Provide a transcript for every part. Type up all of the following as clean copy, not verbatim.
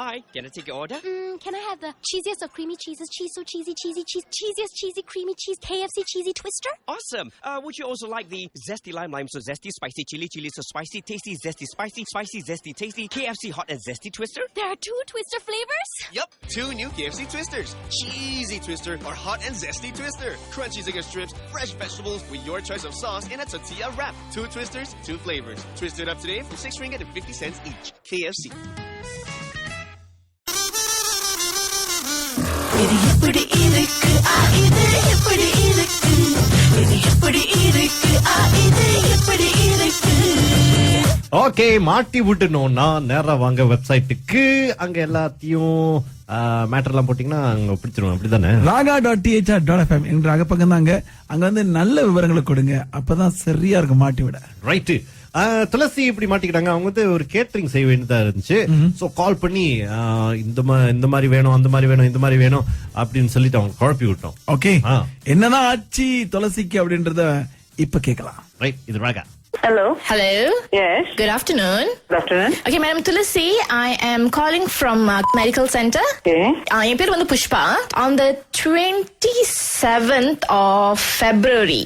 Hi, can I take your order? Can I have the cheesiest of creamy cheeses, cheese so cheesy, cheesiest cheesy creamy cheese, KFC cheesy twister? Awesome. Would you also like the zesty lime so zesty, spicy chili so spicy, tasty, zesty, spicy, zesty, tasty, KFC hot and zesty twister? There are 2 twister flavors? Yep, 2 new KFC twisters. Cheesy twister or hot and zesty twister. Crunchy zinger strips, fresh vegetables with your choice of sauce in a tortilla wrap. 2 twisters, 2 flavors. Twist it up today for 6 ringgit and 50 cents each. KFC. இது எப்படி இருக்கு இது எப்படி இருக்கு இது எப்படி இருக்கு இது எப்படி இருக்கு. ஓகே, மாட்டி விட்டுனோம்னா நேரா வாங்க வெப்சைட்டுக்கு. அங்க எல்லாத்தையும் மேட்டர் எல்லாம் போட்டீங்கன்னா அங்க பிடிச்சிருவோம். அப்படிதானே? raga.thr.fm என்ற அகப்பக்கம் தாங்க. அங்க வந்து நல்ல விவரங்களை கொடுங்க, அப்பதான் சரியா இருக்கும் மாட்டி விட. ரைட்டு. துளசி இப்படி மாட்டிக்கிட்டாங்க. அவங்க வந்து ஒரு கேட்டரிங் செய்ய வேண்டியதா இருந்துச்சு. சோ கால் பண்ணி இந்த மாதிரி வேணும், அந்த மாதிரி வேணும், இந்த மாதிரி வேணும் அப்படின்னு சொல்லிட்டு அவங்க குழப்பி விட்டோம். ஓகே, என்னதான் ஆச்சு துளசிக்கு அப்படின்றத இப்ப கேட்கலாம். ரைட், இது Raaga. Hello. Hello. Yes. Good afternoon. Good afternoon. Okay, Madam Tulasi, I am calling from medical center. Okay. என் பேர் வந்து Pushpa. On the 27th of February.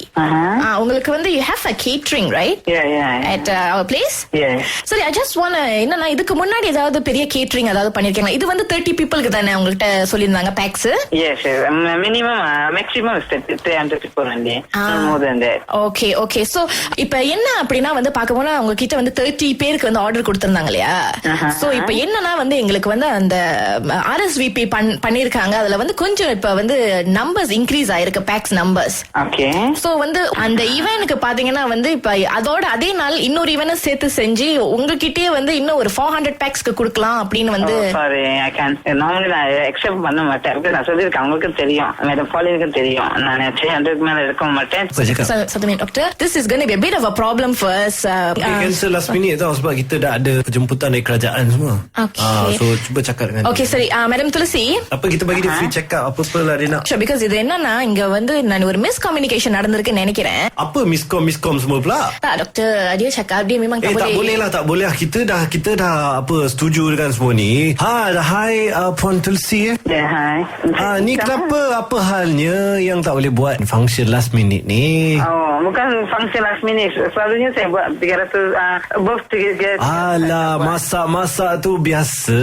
உங்களுக்கு வந்து you have a catering, right? Yeah. At our place? Yes. Sorry, I just want என்னன்னா இதுக்கு முன்னாடி ஏதாவது பெரிய catering ஏதாவது பண்ணிருக்கீங்களா? இது வந்து 30 peopleக்கு தானே உங்கள்ட்ட சொல்லிருந்தாங்க packs? Yes. Minimum, maximum is 300 people only. No more than that. Okay. So, இப்ப என்ன அப்படின்னா வந்து பார்க்க போனா உங்க கிட்ட வந்து 30 பேருக்கு வந்து ஆர்டர் கொடுத்திருந்தாங்க இல்லையா? சோ இப்ப என்னன்னா வந்து எங்களுக்கு வந்து அந்த RSVP பண்ணிருக்காங்க. அதுல வந்து கொஞ்சம் இப்ப வந்து நம்பர்ஸ் இன்க்ரீஸ் ஆயிருக்கு, பேக்ஸ் நம்பர்ஸ். Okay. சோ வந்து அந்த ஈவென்ட்க்கு பாத்தீங்கன்னா வந்து இப்ப அதோட அதே நாள் இன்னொரு ஈவென்ட் சேர்த்து செஞ்சு உங்ககிட்டயே வந்து இன்னும் ஒரு 400 பேக்ஸ்க்கு கொடுக்கலாம் அப்படின்னு வந்து. Sorry, I can't. Normally நான் accept பண்ண மாட்டேன். நான் சொல்லிருக்கேன், அவங்களுக்கு தெரியும், மேடம் ஃபாலோயிங்க்கு தெரியும், நான் 300 மேல இருக்க மாட்டேன். Satu doctor, this is going to be a bit of a problem for us. Cancel last minute tau sebab kita dah ada penjemputan dari kerajaan semua. Okay. So cuba cakap dengan Okay, sorry, Madam Tulasi. Apa kita bagi dia free check up apa-apa lah dia nak. Sure, because இது என்னன்னா இங்க வந்து நான் ஒரு miscommunication நடந்திருக்குன்னு நினைக்கிறேன். Apa miscom semua pula? Tak, doktor, dia cakap dia memang tak boleh. Tak boleh lah. Kita dah apa setuju dengan semua ni. Hai Puan Tulsi. Yeah, hi. Ni kenapa, apa halnya yang tak boleh buat function last minute ni? Bukan function last minute. Selalunya saya buat 300 above 300. Alah, masak tu biasa.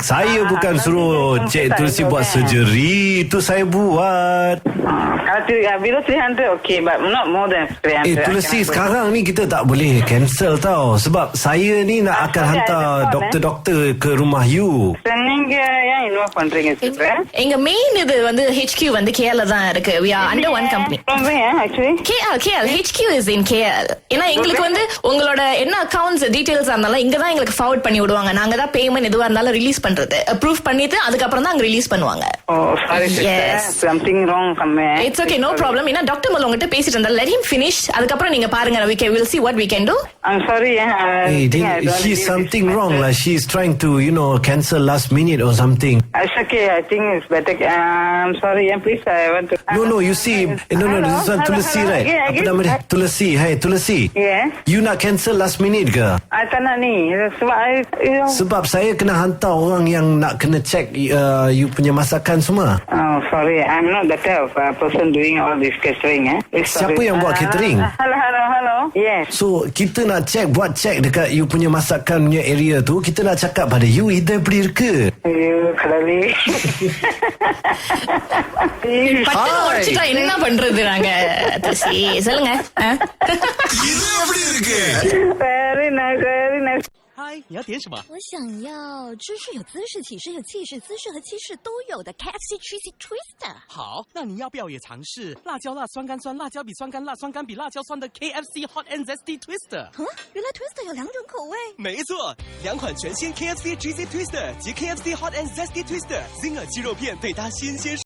Saya bukan suruh Cik Tulsi buat surgery. Itu saya buat. Kalau below 300 okay, but not more than 300. Tulsi, sekarang ni kita tak boleh cancel tau. Sebab saya ni nak akan hantar doktor-doktor ke rumah you. நீங்க ஏன் involve பண்றீங்க sister? எங்க main இது வந்து HQ வந்து KL தான் இருக்கு. We are under one company. Actually KL HQ is in KL. ஏன்னா எங்களுக்கு வந்து உங்களோட என்ன அக்கவுண்ட்ஸ் டீடைல்ஸ் இருந்தாலும் இங்க தான் எங்களுக்கு ஃபார்வர்ட் பண்ணி விடுவாங்க. நாங்க தான் பேமெண்ட் எதுவா இருந்தாலும் ரிலீஸ் பண்றது, அப்ரூவ் பண்ணிட்டு அதுக்கப்புறம் தான் அங்க ரிலீஸ் பண்ணுவாங்க. sorry sister, something wrong somewhere. It's okay, no problem. ஏன்னா டாக்டர் மல்ல உங்ககிட்ட பேசிட்டு இருந்தா let him finish. அதுக்கப்புறம் நீங்க பாருங்க, we'll see what we can do. I'm sorry. She's something wrong lah. She's trying to cancel last minute or something. It's okay, I think it's better. I'm sorry, please, I want to. No, you see, no, this one Tulsi, right? Apa nama dia? Tulsi. Hey, Tulsi. Yeah. You nak cancel last minute ke? I tak nak ni. Sebab saya kena hantar orang yang nak kena check you punya masakan semua. Sorry, I'm not that type of person doing all this catering. Siapa yang buat catering? Hello. Yes. So, kita nak buat check dekat you punya masakan punya area tu. Kita nak cakap pada you, இது எப்படி இருக்கு? கடவுளே. பட்டு முடிச்சிட்டா என்ன பண்றது நாங்க? சொல்லுங்க. இது எப்படி இருக்கு? Very nice. 嗨，你要点什么？我想要知识有姿势，体式有气势，姿势和气势都有的 KFC cheesy twister。好，那你要不要也尝试辣椒辣酸干酸，辣椒比酸干辣，酸干比辣椒酸的 KFC hot and zesty twister？ 原来 twister 有2种口味。没错，2款全新 KFC cheesy twister 及 KFC hot and zesty twister， Zinger 鸡肉片配搭新鲜